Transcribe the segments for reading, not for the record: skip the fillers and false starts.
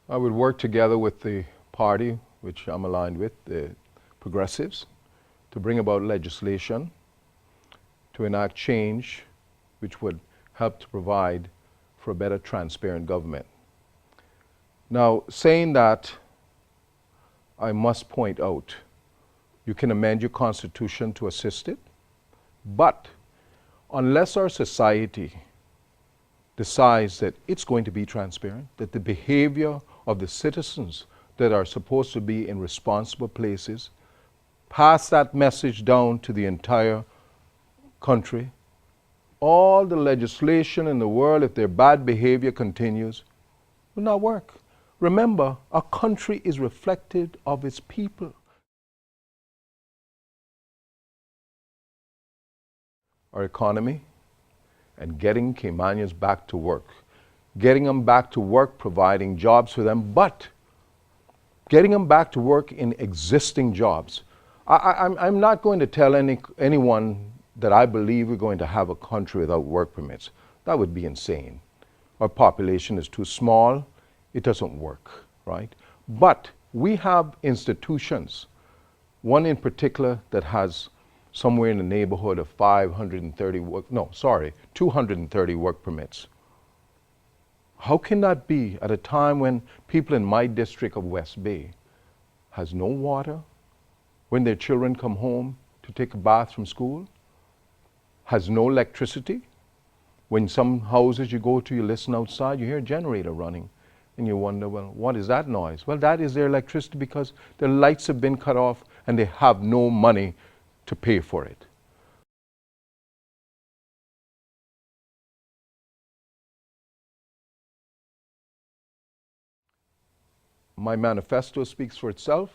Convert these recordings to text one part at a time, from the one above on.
I would work together with the party which I'm aligned with, the Progressives, to bring about legislation to enact change which would help to provide for a better transparent government. Now, saying that, I must point out, you can amend your constitution to assist it, but unless our society decides that it's going to be transparent, that the behavior of the citizens that are supposed to be in responsible places pass that message down to the entire country, all the legislation in the world, if their bad behavior continues, will not work. Remember, a country is reflected of its people. Our economy and getting Caymanians back to work. Getting them back to work, providing jobs for them, but getting them back to work in existing jobs. I'm not going to tell anyone that I believe we're going to have a country without work permits. That would be insane. Our population is too small. It doesn't work, right? But we have institutions, one in particular that has somewhere in the neighborhood of 230 work permits. How can that be at a time when people in my district of West Bay has no water, when their children come home to take a bath from school, has no electricity? When some houses you go to, you listen outside, you hear a generator running, and you wonder, well, what is that noise? Well, that is their electricity because their lights have been cut off and they have no money to pay for it. My manifesto speaks for itself.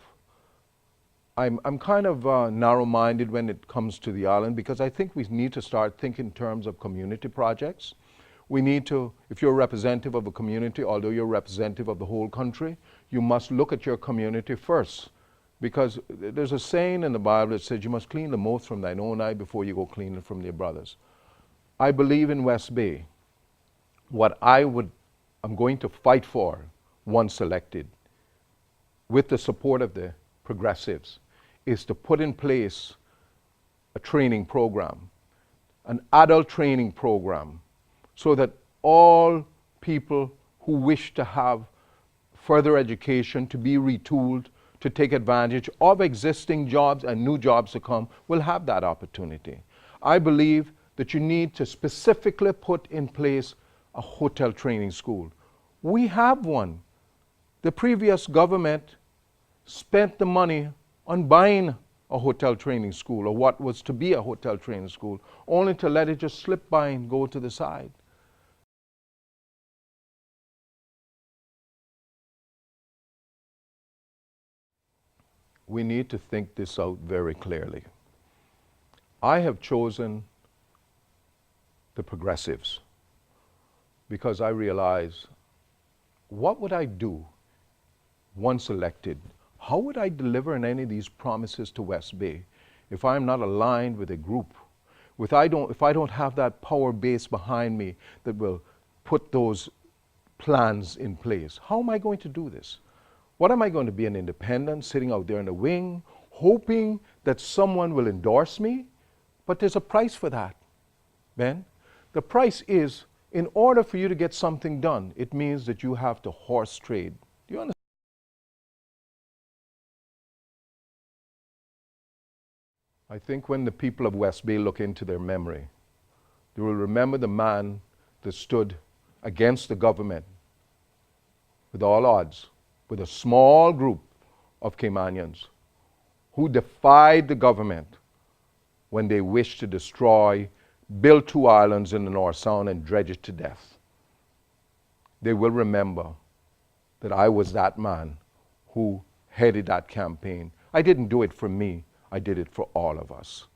I'm kind of narrow-minded when it comes to the island because I think we need to start thinking in terms of community projects. We need to, if you're a representative of a community, although you're representative of the whole country, you must look at your community first. Because there's a saying in the Bible that says you must clean the mote from thine own eye before you go clean it from your brother's. I believe in West Bay. What I'm going to fight for, once elected, with the support of the Progressives, is to put in place a training program, an adult training program, so that all people who wish to have further education, to be retooled, to take advantage of existing jobs and new jobs to come, will have that opportunity. I believe that you need to specifically put in place a hotel training school. We have one. The previous government spent the money on buying a hotel training school, or what was to be a hotel training school, only to let it just slip by and go to the side. We need to think this out very clearly. I have chosen the Progressives because I realize, what would I do once elected? How would I deliver on any of these promises to West Bay if I'm not aligned with a group? If I don't have that power base behind me that will put those plans in place, how am I going to do this? What am I going to be, an independent sitting out there in the wing, hoping that someone will endorse me? But there's a price for that, Ben. The price is, in order for you to get something done, it means that you have to horse trade. Do you understand? I think when the people of West Bay look into their memory, they will remember the man that stood against the government with all odds, with a small group of Caymanians who defied the government when they wished to build 2 islands in the North Sound and dredge it to death. They will remember that I was that man who headed that campaign. I didn't do it for me, I did it for all of us.